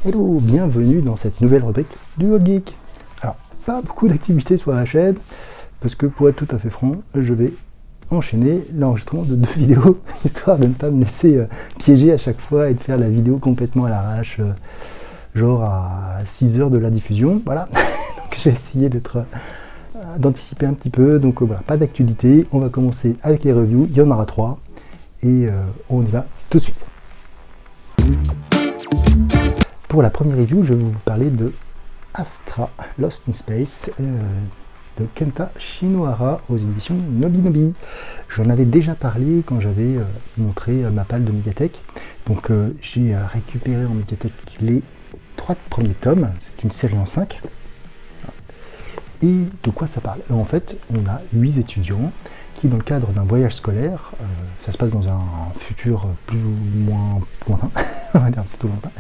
Hello, bienvenue dans cette nouvelle rubrique du Old Geek. Alors, pas beaucoup d'activités sur la chaîne, parce que pour être tout à fait franc, je vais enchaîner l'enregistrement de 2 vidéos, histoire de ne pas me laisser piéger à chaque fois et de faire la vidéo complètement à l'arrache, genre à 6 heures de la diffusion, voilà. Donc j'ai essayé d'anticiper un petit peu, donc voilà, pas d'actualité. On va commencer avec les reviews, il y en aura 3, et on y va tout de suite. Pour la première review, je vais vous parler de Astra Lost in Space de Kenta Shinohara aux éditions Nobinobi. J'en avais déjà parlé quand j'avais montré ma palle de médiathèque. Donc j'ai récupéré en médiathèque les 3 premiers tomes. C'est une série en 5. Et de quoi ça parle? En fait, on a 8 étudiants qui, dans le cadre d'un voyage scolaire, ça se passe dans un futur plus ou moins lointain, on va dire plutôt lointain,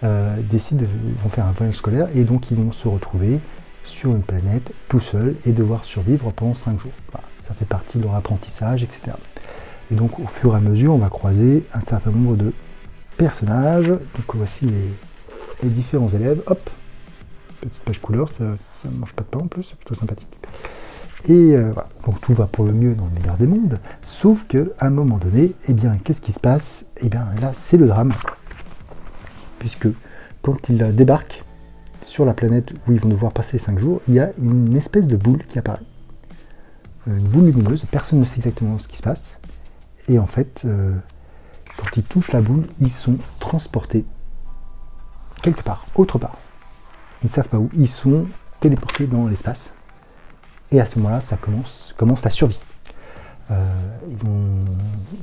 vont faire un voyage scolaire et donc ils vont se retrouver sur une planète tout seuls et devoir survivre pendant 5 jours. Voilà, ça fait partie de leur apprentissage, etc. Et donc au fur et à mesure, on va croiser un certain nombre de personnages. Donc voici les différents élèves. Hop, petite page couleur, ça ne mange pas de pain en plus, c'est plutôt sympathique. Et voilà, donc tout va pour le mieux dans le meilleur des mondes, sauf qu'à un moment donné, eh bien, qu'est-ce qui se passe? Eh bien là, c'est le drame. Puisque quand ils débarquent sur la planète où ils vont devoir passer 5 jours, il y a une espèce de boule qui apparaît. Une boule lumineuse, personne ne sait exactement ce qui se passe. Et en fait, quand ils touchent la boule, ils sont transportés quelque part, autre part. Ils ne savent pas où, ils sont téléportés dans l'espace. Et à ce moment-là, ça commence la survie. Ils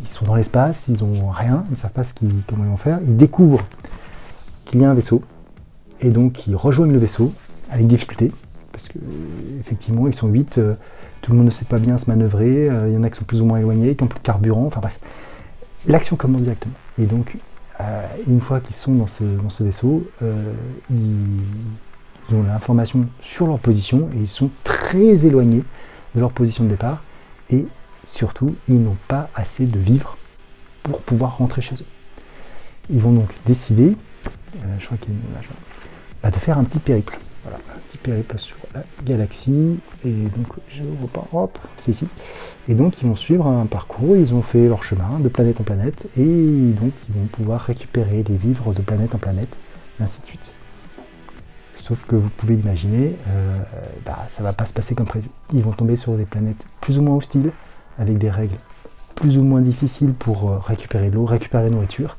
sont dans l'espace, ils n'ont rien, ils ne savent pas comment ils vont faire. Ils découvrent qu'il y a un vaisseau, et donc ils rejoignent le vaisseau avec difficulté, parce que effectivement ils sont 8, tout le monde ne sait pas bien se manœuvrer, il y en a qui sont plus ou moins éloignés, qui n'ont plus de carburant, enfin bref. L'action commence directement. Et donc, une fois qu'ils sont dans ce vaisseau, ils ont l'information sur leur position, et ils sont très éloignés de leur position de départ, et surtout, ils n'ont pas assez de vivres pour pouvoir rentrer chez eux. Ils vont donc décider, je crois qu'il y a une image, de faire un petit périple. Voilà, un petit périple sur la galaxie. Et donc, je ne vois pas, hop, c'est ici. Et donc, ils vont suivre un parcours, ils ont fait leur chemin de planète en planète, et donc, ils vont pouvoir récupérer les vivres de planète en planète, et ainsi de suite. Sauf que vous pouvez l'imaginer, ça ne va pas se passer comme prévu. Ils vont tomber sur des planètes plus ou moins hostiles, avec des règles plus ou moins difficiles pour récupérer l'eau, récupérer la nourriture.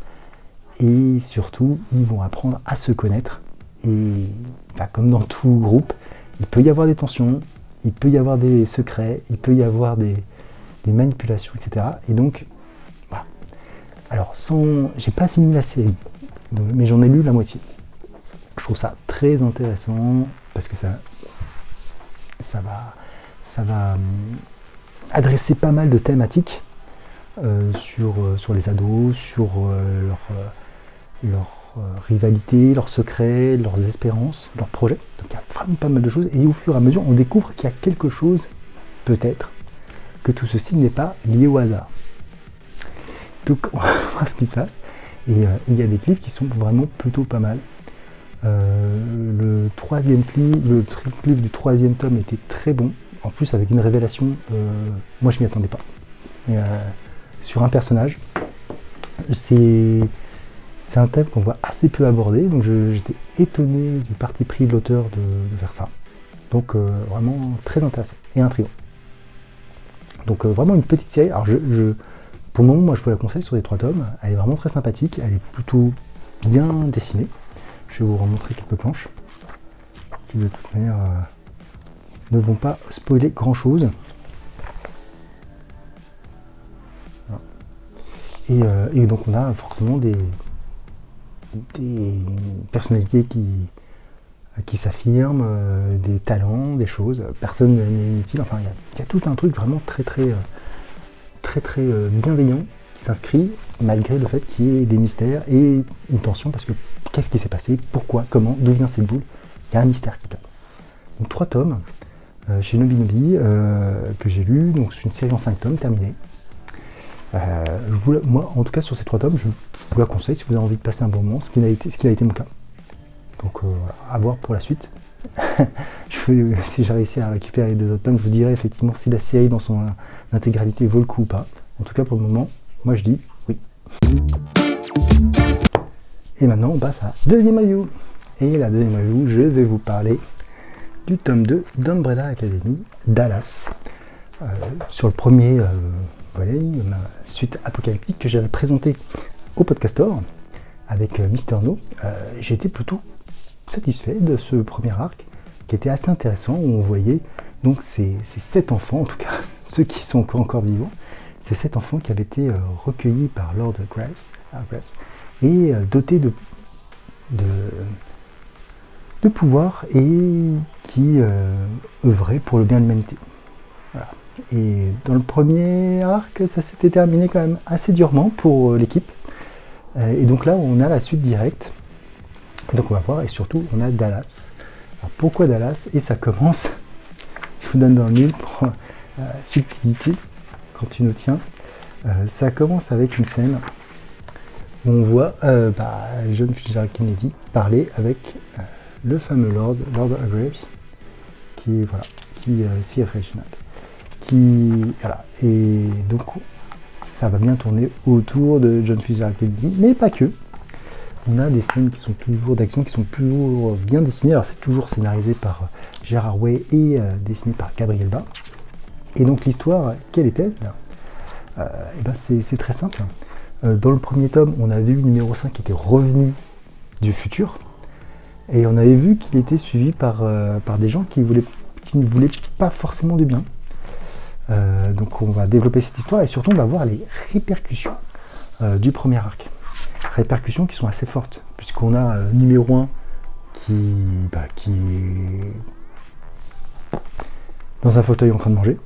Et surtout, ils vont apprendre à se connaître. Et comme dans tout groupe, il peut y avoir des tensions, il peut y avoir des secrets, il peut y avoir des manipulations, etc. Et donc, voilà. Alors, j'ai pas fini la série, mais j'en ai lu la moitié. Je trouve ça très intéressant, parce que ça va adresser pas mal de thématiques sur les ados, sur leur rivalité, leurs secrets, leurs espérances, leurs projets. Donc il y a vraiment pas mal de choses, et au fur et à mesure on découvre qu'il y a quelque chose, peut-être, que tout ceci n'est pas lié au hasard. Donc on va voir ce qui se passe, et il y a des clips qui sont vraiment plutôt pas mal. Le clip du 3e tome était très bon, en plus avec une révélation, moi je m'y attendais pas, sur un personnage. C'est un thème qu'on voit assez peu abordé, donc j'étais étonné du parti pris de l'auteur de faire ça. Donc vraiment très intéressant et intriguant. Donc vraiment une petite série. Alors pour le moment, moi je vous la conseille sur les 3 tomes. Elle est vraiment très sympathique, elle est plutôt bien dessinée. Je vais vous remontrer quelques planches qui de toute manière ne vont pas spoiler grand chose. Et donc on a forcément des personnalités qui s'affirment, des talents, des choses. Personne n'est inutile. Enfin, il y a tout un truc vraiment très bienveillant qui s'inscrit, malgré le fait qu'il y ait des mystères et une tension, parce que qu'est-ce qui s'est passé, pourquoi, comment, d'où vient cette boule? Il y a un mystère qui plane. Donc 3 tomes chez Nobinobi que j'ai lu. Donc c'est une série en 5 tomes terminée. Moi, en tout cas, sur ces 3 tomes, je vous la conseille si vous avez envie de passer un bon moment, ce qui a été mon cas. Donc voilà, à voir pour la suite. Si j'ai réussi à récupérer les 2 autres tomes, je vous dirai effectivement si la série dans son intégralité vaut le coup ou pas. En tout cas pour le moment, moi je dis oui. Et maintenant on passe à la deuxième review. Et la deuxième review, je vais vous parler du tome 2 d'Umbrella Academy, Dallas. Sur le premier volet, ma suite apocalyptique que j'avais présenté au Podcastor avec Mister No, j'ai été plutôt satisfait de ce premier arc qui était assez intéressant, où on voyait donc ces 7 enfants, en tout cas ceux qui sont encore vivants, ces 7 enfants qui avaient été recueillis par Lord Graves et dotés de pouvoir et qui œuvraient pour le bien de l'humanité. Voilà. Et dans le premier arc, ça s'était terminé quand même assez durement pour l'équipe. Et donc là, on a la suite directe. Donc on va voir, et surtout, on a Dallas. Alors pourquoi Dallas? Et ça commence, je vous donne dans le mille pour subtilité, quand tu nous tiens. Ça commence avec une scène où on voit John Fitzgerald Kennedy parler avec le fameux Lord Graves, qui Sir Reginald. Et donc ça va bien tourner autour de John Fitzgerald Kennedy, mais pas que. On a des scènes qui sont toujours d'action, qui sont toujours bien dessinées. Alors c'est toujours scénarisé par Gerard Way et dessiné par Gabriel Bá. Et donc l'histoire, quelle est-elle? C'est très simple. Dans le premier tome, on avait eu le numéro 5 qui était revenu du futur. Et on avait vu qu'il était suivi par des gens qui ne voulaient pas forcément du bien. Donc on va développer cette histoire et surtout on va voir les répercussions du premier arc. Répercussions qui sont assez fortes, puisqu'on a numéro 1 qui est dans un fauteuil en train de manger.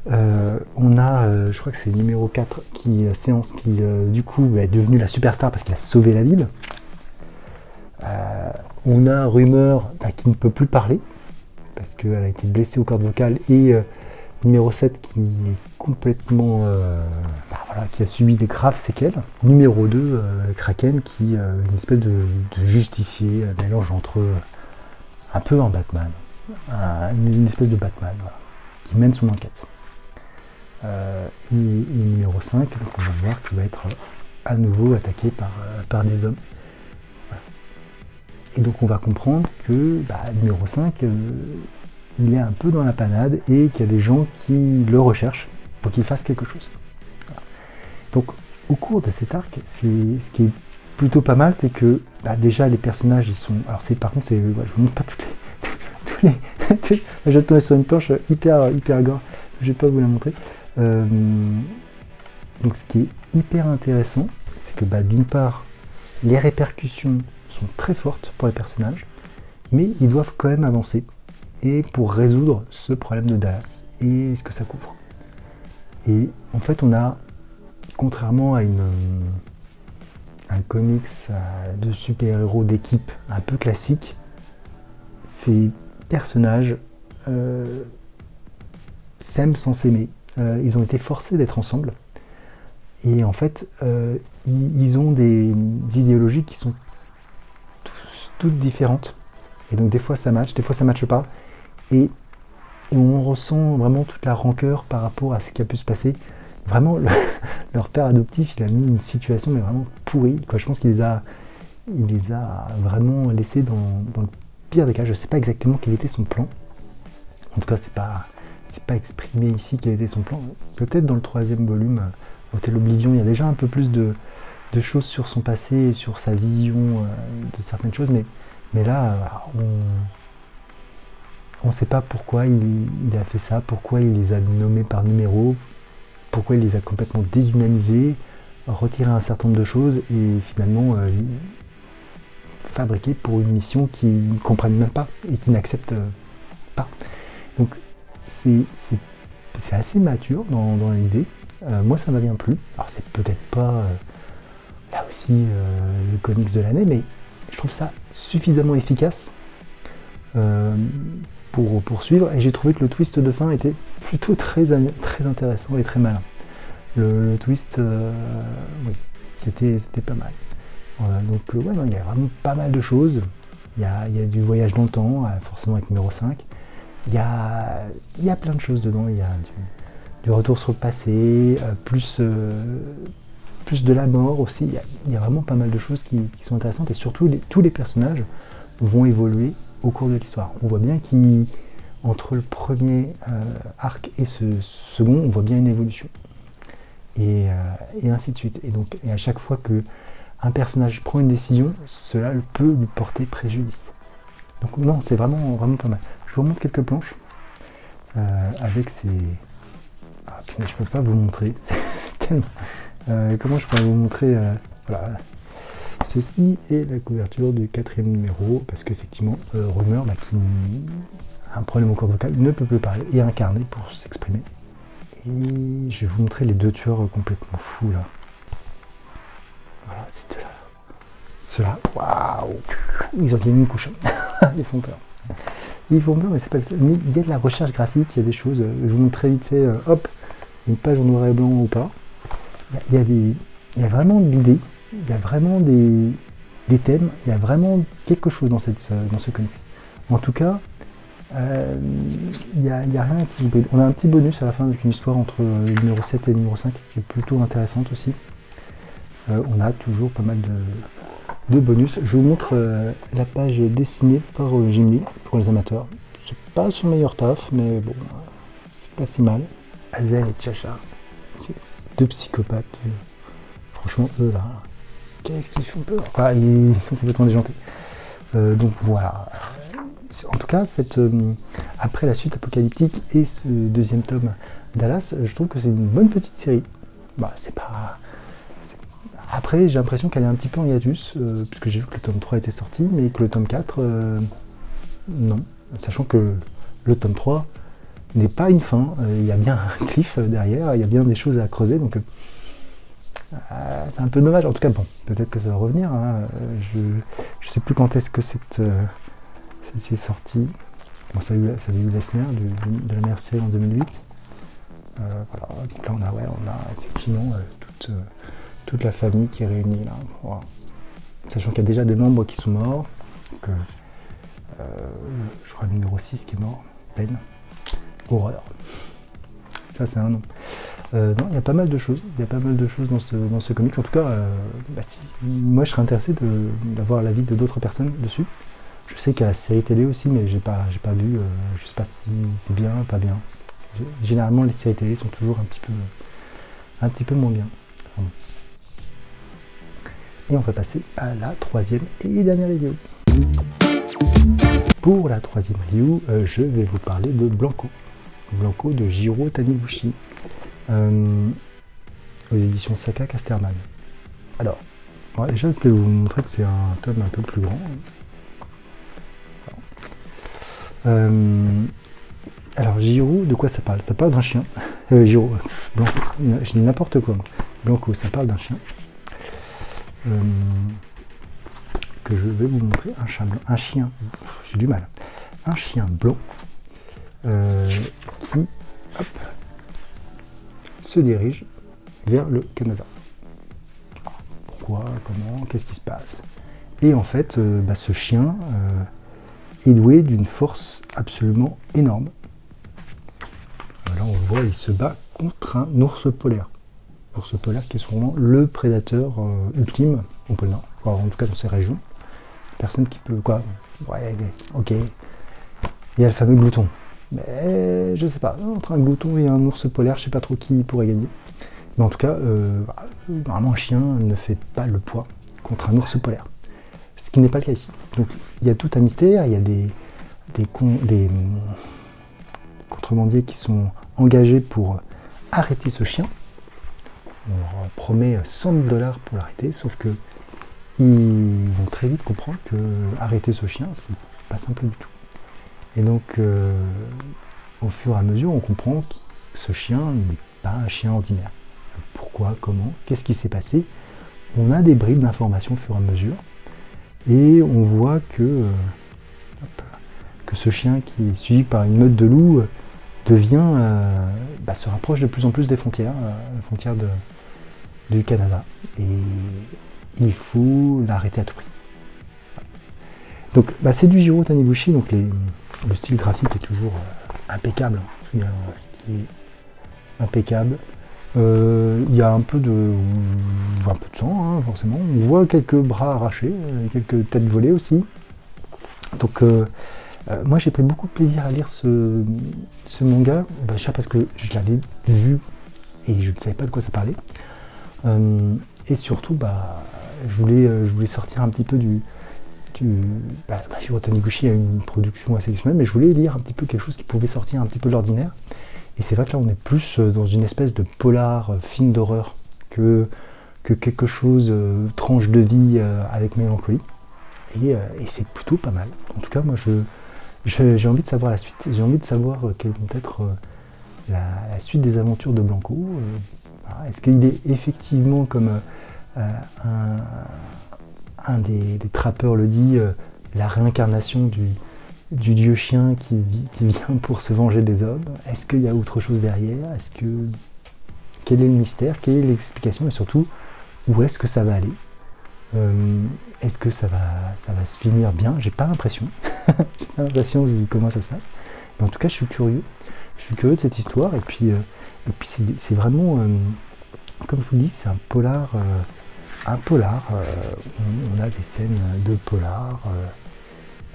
On a, je crois que c'est numéro 4 séance qui du coup est devenue la superstar parce qu'il a sauvé la ville. On a Rumeur qui ne peut plus parler parce qu'elle a été blessée aux cordes vocales, et numéro 7 qui est complètement qui a subi des graves séquelles. Numéro 2, Kraken, qui est une espèce de justicier, un mélange entre un peu un Batman, une espèce de Batman, qui mène son enquête. Et numéro 5, donc on va voir qu'il va être à nouveau attaqué par des hommes. Voilà. Et donc on va comprendre que numéro 5, il est un peu dans la panade et qu'il y a des gens qui le recherchent pour qu'il fasse quelque chose. Voilà. Donc au cours de cet arc, ce qui est plutôt pas mal, c'est que déjà les personnages, ils sont... Alors par contre, je vous montre pas tous les... Je vais tomber sur une planche hyper gore, je vais pas vous la montrer. Donc ce qui est hyper intéressant, c'est que d'une part, les répercussions sont très fortes pour les personnages, mais ils doivent quand même avancer et pour résoudre ce problème de Dallas et ce que ça couvre. Et en fait, on a, contrairement à un comics de super-héros d'équipe un peu classique, ces personnages s'aiment sans s'aimer. Ils ont été forcés d'être ensemble. Et en fait, ils ont des idéologies qui sont toutes différentes. Et donc des fois ça match, des fois ça matche pas. Et on ressent vraiment toute la rancœur par rapport à ce qui a pu se passer. Vraiment, leur père adoptif, il a mis une situation mais vraiment pourrie. Je pense qu'il les a vraiment laissés dans le pire des cas. Je ne sais pas exactement quel était son plan. En tout cas, c'est pas exprimé ici quel était son plan. Peut-être dans le 3e volume, Hôtel Oblivion, il y a déjà un peu plus de choses sur son passé et sur sa vision de certaines choses. Mais là, on ne sait pas pourquoi il a fait ça, pourquoi il les a nommés par numéro, pourquoi il les a complètement déshumanisés, retiré un certain nombre de choses et finalement fabriqués pour une mission qu'ils ne comprennent même pas et qu'ils n'acceptent pas. Donc c'est assez mature dans l'idée. Moi ça m'a bien plu. Alors c'est peut-être pas là aussi le comics de l'année, mais je trouve ça suffisamment efficace pour poursuivre, et j'ai trouvé que le twist de fin était plutôt très intéressant et très malin. Le twist, oui, c'était pas mal. Donc il y a vraiment pas mal de choses. il y a du voyage dans le temps, forcément avec numéro 5. Il y a plein de choses dedans. Il y a du retour sur le passé, plus de la mort aussi. Il y a vraiment pas mal de choses qui sont intéressantes. Et surtout, tous les personnages vont évoluer au cours de l'histoire. On voit bien qu'entre le premier arc et ce second, on voit bien une évolution. Et ainsi de suite. Et à chaque fois qu'un personnage prend une décision, cela peut lui porter préjudice. Donc non, c'est vraiment pas mal. Je vous remontre quelques planches avec ces... Ah, putain, je peux pas vous montrer, c'est tellement... comment je pourrais vous montrer voilà. Ceci est la couverture du 4e numéro, parce qu'effectivement, Rumeur, qui a un problème au corps vocal, ne peut plus parler et incarner pour s'exprimer. Et je vais vous montrer les 2 tueurs complètement fous là. Voilà, c'est deux là. Ceux-là, waouh, ils ont mis une couche. Ils font peur. Ils font peur, mais c'est pas le seul. Mais il y a de la recherche graphique, il y a des choses. Je vous montre très vite fait, hop, une page en noir et blanc ou pas. Il y a vraiment de l'idée, il y a vraiment des thèmes, il y a vraiment quelque chose dans ce comics. En tout cas, il n'y a rien qui se bride. On a un petit bonus à la fin avec une histoire entre le numéro 7 et le numéro 5 qui est plutôt intéressante aussi. On a toujours pas mal de bonus. Je vous montre la page dessinée par Jim Lee pour les amateurs. C'est pas son meilleur taf, mais bon, c'est pas si mal. Azel et Chacha, 2 psychopathes. Franchement, eux là, qu'est-ce qu'ils font peur. Ils sont complètement déjantés. Donc voilà. En tout cas, après la suite apocalyptique et ce 2e tome Dallas, je trouve que c'est une bonne petite série. C'est pas... Après, j'ai l'impression qu'elle est un petit peu en hiatus, puisque j'ai vu que le tome 3 était sorti, mais que le tome 4, non. Sachant que le tome 3 n'est pas une fin, il y a bien un cliff derrière, il y a bien des choses à creuser, donc c'est un peu dommage. En tout cas, bon, peut-être que ça va revenir. Hein. Je ne sais plus quand est-ce que c'est sorti. Bon, ça a eu Lesnar de la meilleure série en 2008. Voilà. Donc là, on a effectivement toute la famille qui est réunie là. Voilà. Sachant qu'il y a déjà des membres qui sont morts. Donc, je crois le numéro 6 qui est mort, Ben. Horreur. Ça, c'est un nom. Non, il y a pas mal de choses. Il y a pas mal de choses dans ce comics. En tout cas, moi, je serais intéressé d'avoir l'avis de d'autres personnes dessus. Je sais qu'il y a la série télé aussi, mais j'ai pas vu. Je sais pas si c'est bien, pas bien. Généralement, les séries télé sont toujours un petit peu moins bien. Pardon. Et on va passer à la 3e et dernière review. Pour la 3e review, je vais vous parler de Blanco. Blanco de Jiro Taniguchi, aux éditions Saka Casterman. Alors, déjà, je vais vous montrer que c'est un tome un peu plus grand. Alors, Jiro, de quoi ça parle? Ça parle d'un chien. Jiro, Blanco, je dis n'importe quoi. Blanco, ça parle d'un chien. Que je vais vous montrer, un chien, j'ai du mal, un chien blanc qui se dirige vers le Canada. Alors, pourquoi, comment, qu'est-ce qui se passe? Et en fait, ce chien est doué d'une force absolument énorme. Là, on le voit, il se bat contre un ours polaire. L'ours polaire qui est sûrement le prédateur ultime au pôle Nord, en tout cas dans ces régions. Personne qui peut, ouais, ok. Il y a le fameux glouton. Mais je sais pas, entre un glouton et un ours polaire, je sais pas trop qui pourrait gagner. Mais en tout cas, normalement un chien ne fait pas le poids contre un ours polaire. Ce qui n'est pas le cas ici. Donc il y a tout un mystère, il y a des contrebandiers qui sont engagés pour arrêter ce chien. On leur promet $100 pour l'arrêter, sauf que ils vont très vite comprendre que arrêter ce chien, c'est pas simple du tout. Et donc, au fur et à mesure, on comprend que ce chien n'est pas un chien ordinaire. Pourquoi, comment, qu'est-ce qui s'est passé? On a des bribes d'informations au fur et à mesure, et on voit que ce chien qui est suivi par une meute de loups se rapproche de plus en plus des frontières, du Canada. Et il faut l'arrêter à tout prix. Donc c'est du Jiro Taniguchi, donc le style graphique est toujours impeccable, hein. Ce qui est impeccable. Il y a un peu de sang, hein, forcément. On voit quelques bras arrachés, quelques têtes volées aussi. Donc moi j'ai pris beaucoup de plaisir à lire ce manga, déjà parce que je l'avais vu et je ne savais pas de quoi ça parlait. Et surtout je voulais sortir un petit peu Jiro Taniguchi a une production assez exceptionnelle, mais je voulais lire un petit peu quelque chose qui pouvait sortir un petit peu de l'ordinaire. Et c'est vrai que là on est plus dans une espèce de polar, film d'horreur que quelque chose, tranche de vie avec mélancolie. Et c'est plutôt pas mal. En tout cas, moi j'ai envie de savoir la suite. J'ai envie de savoir quelle vont être la suite des aventures de Blanco. Voilà. Est-ce qu'il est effectivement, comme un des trappeurs le dit, la réincarnation du dieu chien qui vient pour se venger des hommes? Est-ce qu'il y a autre chose derrière? Quel est le mystère? Quelle est l'explication? Et surtout, où est-ce que ça va aller? Est-ce que ça va se finir bien? J'ai pas l'impression. J'ai pas l'impression vu comment ça se passe. Mais en tout cas, je suis curieux. Je suis curieux de cette histoire. Et puis c'est vraiment, comme je vous le dis, c'est un polar. On a des scènes de polar.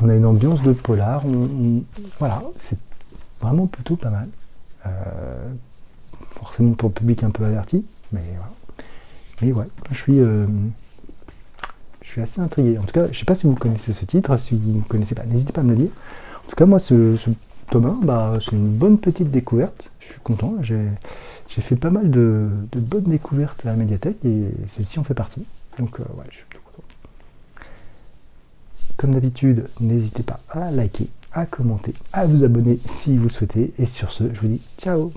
On a une ambiance de polar. Voilà, c'est vraiment plutôt pas mal. Forcément pour le public un peu averti, mais voilà. Mais ouais, je suis assez intrigué. En tout cas, je ne sais pas si vous connaissez ce titre. Si vous ne connaissez pas, n'hésitez pas à me le dire. En tout cas, moi, ce tome 1, c'est une bonne petite découverte. Je suis content. J'ai fait pas mal de bonnes découvertes à la médiathèque et celle-ci en fait partie. Donc, ouais, je suis plutôt content. Comme d'habitude, n'hésitez pas à liker, à commenter, à vous abonner si vous le souhaitez. Et sur ce, je vous dis ciao!